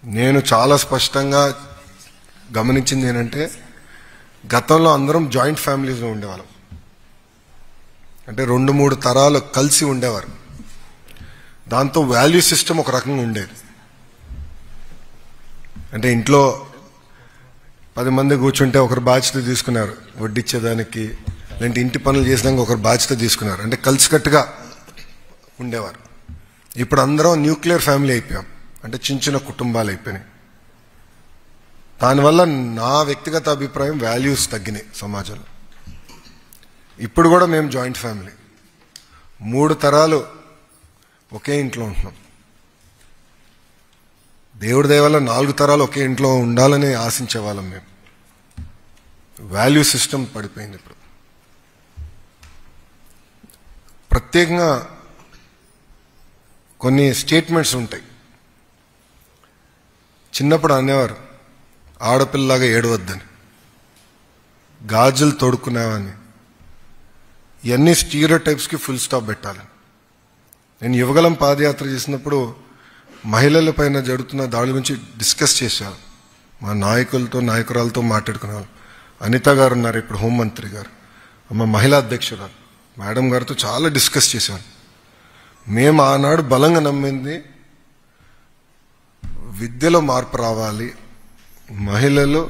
నేను చాలా స్పష్టంగా గమనించింది ఏంటంటే గతంలో అందరం జాయింట్ ఫ్యామిలీస్లో ఉండేవాళ్ళం. అంటే 2-3 తరాలు కలిసి ఉండేవారు. దాంతో వాల్యూ సిస్టమ్ ఒక రకంగా ఉండేది. అంటే ఇంట్లో 10 మంది కూర్చుంటే ఒకరు బాధ్యత తీసుకున్నారు, వడ్డిచ్చేదానికి లేదంటే ఇంటి పనులు చేసినాక ఒకరు బాధ్యత తీసుకున్నారు. అంటే కలిసికట్టుగా ఉండేవారు. ఇప్పుడు అందరం న్యూక్లియర్ ఫ్యామిలీ అయిపోయాం. అంటే చిన్న చిన్న కుటుంబాలు అయిపోయినాయి. దానివల్ల నా వ్యక్తిగత అభిప్రాయం వాల్యూస్ తగ్గినాయి సమాజంలో. ఇప్పుడు కూడా మేము జాయింట్ ఫ్యామిలీ, 3 తరాలు ఒకే ఇంట్లో ఉంటున్నాం. దేవుడి దయ వల్ల 4 తరాలు ఒకే ఇంట్లో ఉండాలని ఆశించేవాళ్ళం మేము. వాల్యూ సిస్టమ్ పడిపోయింది. ఇప్పుడు ప్రత్యేకంగా కొన్ని స్టేట్మెంట్స్ ఉంటాయి. చిన్నప్పుడు అనేవారు ఆడపిల్లలాగా ఏడవద్దని, గాజులు తొడుక్కునేవని. ఇవన్నీ స్టీరియోటైప్స్కి ఫుల్ స్టాప్ పెట్టాలని. నేను యువగలం పాదయాత్ర చేసినప్పుడు మహిళల పైన జరుగుతున్న దాడి గురించి డిస్కస్ చేశాను. మా నాయకులతో నాయకురాలతో మాట్లాడుకునేవాళ్ళం. అనిత గారు ఉన్నారు ఇప్పుడు హోంమంత్రి గారు, మా మహిళా అధ్యక్షురాలు మేడం గారితో చాలా డిస్కస్ చేశాను. మేము ఆనాడు బలంగా నమ్మింది విద్యలో మార్పు రావాలి, మహిళలు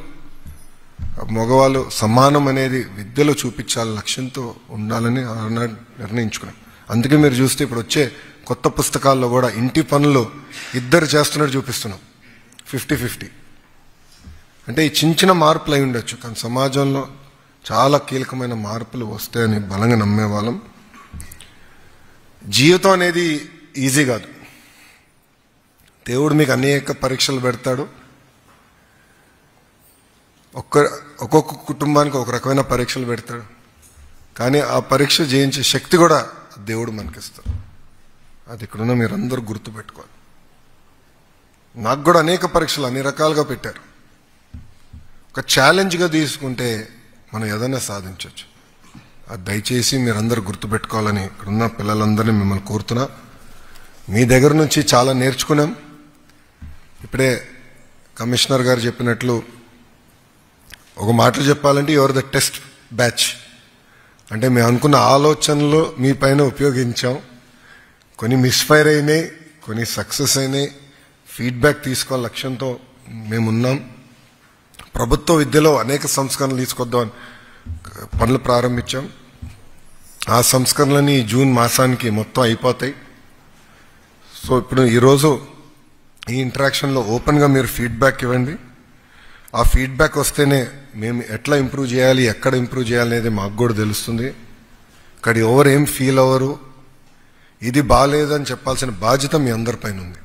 మగవాళ్ళు సమానం అనేది విద్యలో చూపించాలని లక్ష్యంతో ఉండాలని ఆనాడు నిర్ణయించుకున్నాం. అందుకే మీరు చూస్తే ఇప్పుడు వచ్చే కొత్త పుస్తకాల్లో కూడా ఇంటి పనులు ఇద్దరు చేస్తున్నట్టు చూపిస్తున్నాం, 50-50. అంటే ఈ చిన్న చిన్న మార్పులు అయి ఉండొచ్చు, కానీ సమాజంలో చాలా కీలకమైన మార్పులు వస్తాయని బలంగా నమ్మేవాళ్ళం. జీవితం అనేది ఈజీ కాదు. దేవుడు మీకు అనేక పరీక్షలు పెడతాడు. ఒక్కొక్క కుటుంబానికి ఒక రకమైన పరీక్షలు పెడతాడు. కానీ ఆ పరీక్ష జయించే శక్తి కూడా దేవుడు మనకిస్తాడు. అది ఇక్కడున్న మీరందరూ గుర్తుపెట్టుకోవాలి. నాకు కూడా అనేక పరీక్షలు అన్ని రకాలుగా పెట్టారు. ఒక ఛాలెంజ్గా తీసుకుంటే మనం ఏదైనా సాధించవచ్చు. అది దయచేసి మీరందరూ గుర్తుపెట్టుకోవాలని ఇక్కడున్న పిల్లలందరినీ మిమ్మల్ని కోరుతున్నా. మీ దగ్గర నుంచి చాలా నేర్చుకున్నాం. ఇప్పుడే కమిషనర్ గారు చెప్పినట్లు ఒక మాటలు చెప్పాలంటే యువర్ ద టెస్ట్ బ్యాచ్. అంటే మేము అనుకున్న ఆలోచనలు మీ పైన ఉపయోగించాం. కొన్ని మిస్ఫైర్ అయినాయి, కొన్ని సక్సెస్ అయినాయి. ఫీడ్బ్యాక్ తీసుకోవాలి లక్ష్యంతో మేమున్నాం. ప్రభుత్వ విద్యలో అనేక సంస్కరణలు తీసుకొద్దామని పనులు ప్రారంభించాం. ఆ సంస్కరణలని జూన్ మాసానికి మొత్తం అయిపోతాయి. సో ఇప్పుడు ఈరోజు ఈ ఇంటరాక్షన్లో ఓపెన్గా మీరు ఫీడ్బ్యాక్ ఇవ్వండి. ఆ ఫీడ్బ్యాక్ వస్తేనే మేము ఎట్లా ఇంప్రూవ్ చేయాలి, ఎక్కడ ఇంప్రూవ్ చేయాలి అనేది మాకు కూడా తెలుస్తుంది. ఇక్కడ ఎవరు ఏం ఫీల్ అవ్వరు, ఇది బాగాలేదని చెప్పాల్సిన బాధ్యత మీ అందరిపైన ఉంది.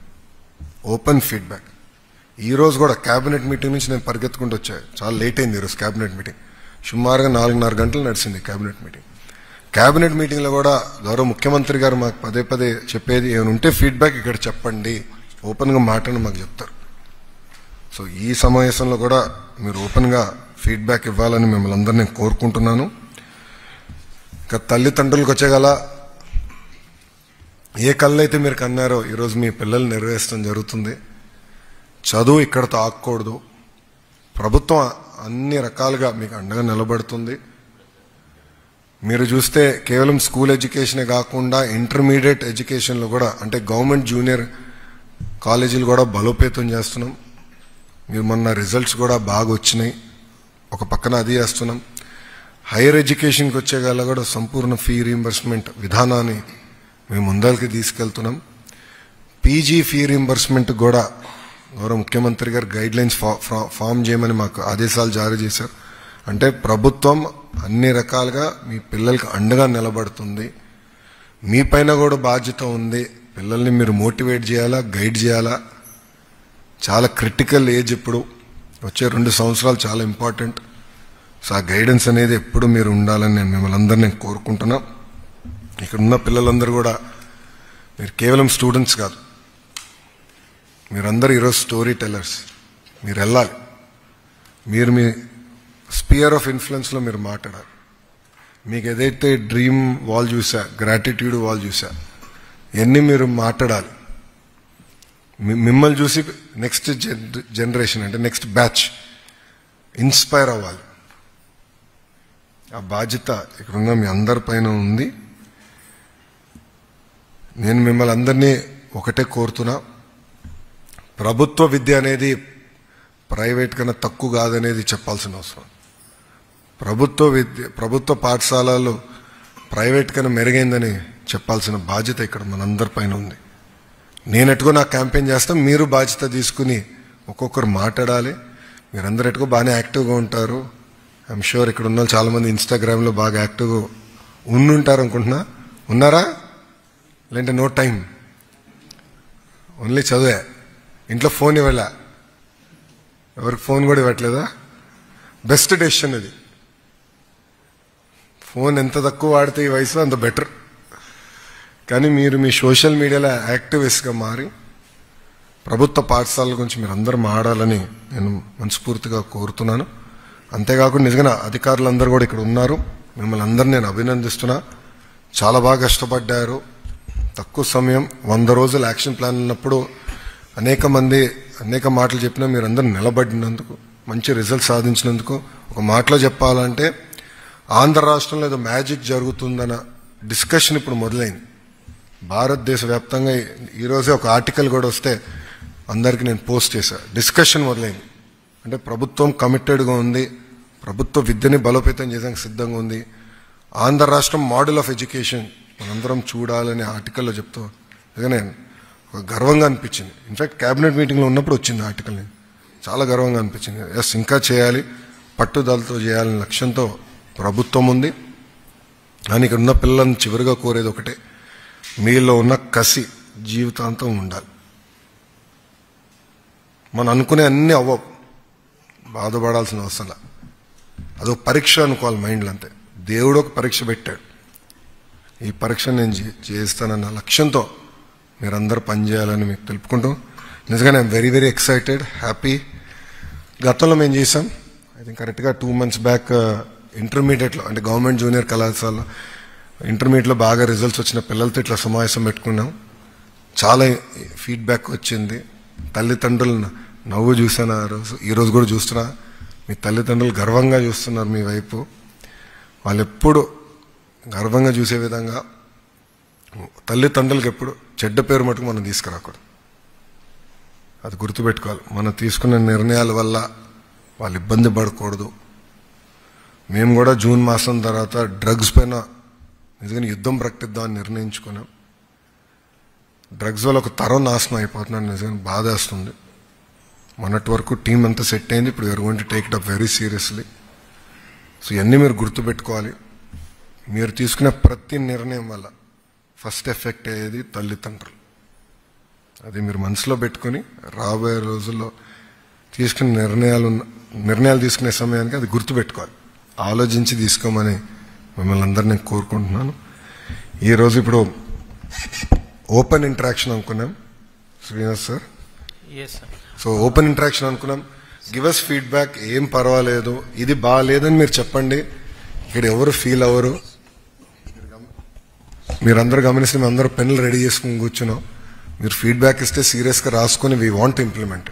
Open feedback. ఈరోజు కూడా క్యాబినెట్ మీటింగ్ నుంచి నేను పరిగెత్తుకుంటూ వచ్చాను. చాలా లేట్ అయింది ఈరోజు క్యాబినెట్ మీటింగ్. సుమారుగా 4.5 గంటలు నడిచింది క్యాబినెట్ మీటింగ్. క్యాబినెట్ మీటింగ్లో కూడా గౌరవ ముఖ్యమంత్రి గారు మాకు పదే చెప్పేది, ఏమైనా ఉంటే ఫీడ్బ్యాక్ ఇక్కడ చెప్పండి, ఓపెన్గా మాట్లాడి మాకు చెప్తారు. సో ఈ సమావేశంలో కూడా మీరు ఓపెన్గా ఫీడ్బ్యాక్ ఇవ్వాలని మిమ్మల్ని అందరినీ కోరుకుంటున్నాను. ఇంకా తల్లిదండ్రులకు వచ్చేగల ఏ కళ్ళు అయితే మీరు కన్నారో ఈరోజు మీ పిల్లలు నెరవేర్చడం జరుగుతుంది. చదువు ఇక్కడతో ఆగకూడదు. ప్రభుత్వం అన్ని రకాలుగా మీకు అండగా నిలబడుతుంది. మీరు చూస్తే కేవలం స్కూల్ ఎడ్యుకేషనే కాకుండా ఇంటర్మీడియట్ ఎడ్యుకేషన్లో కూడా, అంటే గవర్నమెంట్ జూనియర్ కాలేజీలు కూడా బలోపేతం చేస్తున్నాం. మీరు మొన్న రిజల్ట్స్ కూడా బాగా వచ్చినాయి. ఒక పక్కన అది చేస్తున్నాం. హైయర్ ఎడ్యుకేషన్కి వచ్చేగల కూడా సంపూర్ణ ఫీ రీయింబర్స్మెంట్ విధానాన్ని మేము ముందరికి తీసుకెళ్తున్నాం. పీజీ ఫీ రీయింబర్స్మెంట్ కూడా గౌరవ ముఖ్యమంత్రి గారు గైడ్ లైన్స్ ఫామ్ చేయమని మాకు ఆదేశాలు జారీ చేశారు. అంటే ప్రభుత్వం అన్ని రకాలుగా మీ పిల్లలకి అండగా నిలబడుతుంది. మీ పైన కూడా బాధ్యత ఉంది. పిల్లల్ని మీరు మోటివేట్ చేయాలా, గైడ్ చేయాలా. చాలా క్రిటికల్ ఏజ్ ఇప్పుడు వచ్చే 2 సంవత్సరాలు చాలా ఇంపార్టెంట్. సో ఆ గైడెన్స్ అనేది ఎప్పుడు మీరు ఉండాలని నేను మిమ్మల్ని అందరినీ కోరుకుంటున్నా. ఇక్కడ ఉన్న పిల్లలందరూ కూడా మీరు కేవలం స్టూడెంట్స్ కాదు, మీరందరూ ఈరోజు స్టోరీ టెల్లర్స్. మీరు వెళ్ళాలి, మీరు మీ స్పియర్ ఆఫ్ ఇన్ఫ్లుయెన్స్లో మీరు మాట్లాడాలి. మీకు ఏదైతే డ్రీమ్ వాల్ చూసా, గ్రాటిట్యూడ్ వాల్ చూసా, ఇవన్నీ మీరు మాట్లాడాలి. మిమ్మల్ని చూసి నెక్స్ట్ జనరేషన్ అంటే నెక్స్ట్ బ్యాచ్ ఇన్స్పైర్ అవ్వాలి. ఆ బాధ్యత ఇక్కడున్న మీ అందరి పైన ఉంది. నేను మిమ్మల్ని అందరినీ ఒకటే కోరుతున్నా, ప్రభుత్వ విద్య అనేది ప్రైవేట్ కన్నా తక్కువ కాదనేది చెప్పాల్సిన అవసరం. ప్రభుత్వ పాఠశాలలు ప్రైవేట్ కన్నా మెరుగైందని చెప్పాల్సిన బాధ్యత ఇక్కడ మనందరి పైన ఉంది. నేను ఎటుకో నా క్యాంపెయిన్ చేస్తాం, మీరు బాధ్యత తీసుకుని ఒక్కొక్కరు మాట్లాడాలి. మీరందరూ ఎటుకో బాగానే యాక్టివ్గా ఉంటారు. ఐఎమ్ షూర్ ఇక్కడ ఉన్న చాలా మంది ఇన్స్టాగ్రామ్లో బాగా యాక్టివ్గా ఉండుంటారు అనుకుంటున్నా. ఉన్నారా? లేదంటే నో టైం, ఓన్లీ చదివే, ఇంట్లో ఫోన్ ఇవ్వలే, ఎవరికి ఫోన్ కూడా ఇవ్వట్లేదా? బెస్ట్ డెసిషన్ ఇది. ఫోన్ ఎంత తక్కువ వాడితే ఈ వయసులో అంత బెటర్. కానీ మీరు మీ సోషల్ మీడియాలో యాక్టివిస్ట్గా మారి ప్రభుత్వ పాఠశాలల గురించి మీరు అందరూ మాట్లాడాలని నేను మనస్ఫూర్తిగా కోరుతున్నాను. అంతేకాకుండా నిజంగా అధికారులందరూ కూడా ఇక్కడ ఉన్నారు. మిమ్మల్ని అందరూ నేను అభినందిస్తున్నా. చాలా బాగా కష్టపడ్డారు. తక్కువ సమయం, 100 రోజుల యాక్షన్ ప్లాన్ ఉన్నప్పుడు అనేక మంది అనేక మాటలు చెప్పినా మీరందరూ నిలబడినందుకు, మంచి రిజల్ట్ సాధించినందుకు, ఒక మాటలో చెప్పాలంటే ఆంధ్ర రాష్ట్రంలో ఏదో మ్యాజిక్ జరుగుతుందన్న డిస్కషన్ ఇప్పుడు మొదలైంది. భారతదేశ వ్యాప్తంగా ఈరోజే ఒక ఆర్టికల్ కూడా వస్తే అందరికీ నేను పోస్ట్ చేశా. డిస్కషన్ మొదలైంది. అంటే ప్రభుత్వం కమిటెడ్గా ఉంది, ప్రభుత్వ విద్యని బలోపేతం చేయడానికి సిద్ధంగా ఉంది. ఆంధ్ర రాష్ట్రం మోడల్ ఆఫ్ ఎడ్యుకేషన్ మనందరం చూడాలని ఆర్టికల్లో చెప్తూ నిజంగానే ఒక గర్వంగా అనిపించింది. ఇన్ఫాక్ట్ క్యాబినెట్ మీటింగ్లో ఉన్నప్పుడు వచ్చింది ఆర్టికల్. చాలా గర్వంగా అనిపించింది. ఎస్, ఇంకా చేయాలి, పట్టుదలతో చేయాలనే లక్ష్యంతో ప్రభుత్వం ఉంది. కానీ ఇక్కడ ఉన్న పిల్లలను చివరిగా కోరేది ఒకటే, మీలో ఉన్న కసి జీవితాంతం ఉండాలి. మనం అనుకునే అన్నీ అవ్వవు, బాధపడాల్సిన అవసరం. అదొక పరీక్ష అనుకోవాలి మైండ్లో, అంతే. దేవుడు ఒక పరీక్ష పెట్టాడు. ఈ పరీక్ష నేను చేస్తానన్న లక్ష్యంతో మీరందరూ పనిచేయాలని మీకు తెలుపుకుంటూ నిజంగా I'm very very excited, happy. గతంలో మేము చేసాం, ఐ థింక్ కరెక్ట్గా 2 months బ్యాక్ ఇంటర్మీడియట్లో, అంటే గవర్నమెంట్ జూనియర్ కళాశాలలో ఇంటర్మీడియట్లో బాగా రిజల్ట్స్ వచ్చిన పిల్లలతో ఇట్లా సమావేశం పెట్టుకున్నాం. చాలా ఫీడ్బ్యాక్ వచ్చింది. తల్లిదండ్రులు నవ్వు చూసాను ఆ రోజు, ఈరోజు కూడా చూస్తున్నా. మీ తల్లిదండ్రులు గర్వంగా చూస్తున్నారు మీ వైపు. వాళ్ళు ఎప్పుడు గర్వంగా చూసే విధంగా, తల్లిదండ్రులకు ఎప్పుడు చెడ్డ పేరు మటుకు మనం తీసుకురాకూడదు. అది గుర్తుపెట్టుకోవాలి. మనం తీసుకున్న నిర్ణయాల వల్ల వాళ్ళు ఇబ్బంది పడకూడదు. మేము కూడా జూన్ మాసం తర్వాత డ్రగ్స్ పైన నిజంగా యుద్ధం ప్రకటిద్దామని నిర్ణయించుకున్నాం. డ్రగ్స్ వల్ల ఒక తరం నాశనం అయిపోతున్నాడు. నిజంగా బాధ వేస్తుంది. మొన్నటి వరకు టీం అంతా సెట్ అయింది. ఇప్పుడు we are going to take it up very seriously. So ఇవన్నీ మీరు గుర్తుపెట్టుకోవాలి. మీరు తీసుకునే ప్రతి నిర్ణయం వల్ల ఫస్ట్ ఎఫెక్ట్ అయ్యేది తల్లిదండ్రులు. అది మీరు మనసులో పెట్టుకుని రాబోయే రోజుల్లో తీసుకునే నిర్ణయాలు తీసుకునే సమయానికి అది గుర్తుపెట్టుకోవాలి. ఆలోచించి తీసుకోమని మిమ్మల్ని అందరినీ నేను కోరుకుంటున్నాను. ఈరోజు ఇప్పుడు ఓపెన్ ఇంటరాక్షన్ అనుకున్నాం Srinivas sir. So open interaction అనుకున్నాం. Give us feedback. ఏం పర్వాలేదు, ఇది బాగాలేదని మీరు చెప్పండి. ఇక్కడ ఎవరు ఫీల్ అవ్వరు. మీరందరూ గమనిస్తే మేము అందరూ పెన్నులు రెడీ చేసుకుని కూర్చున్నాం. మీరు ఫీడ్బ్యాక్ ఇస్తే సీరియస్గా రాసుకొని వీ వాంట్ ఇంప్లిమెంట్.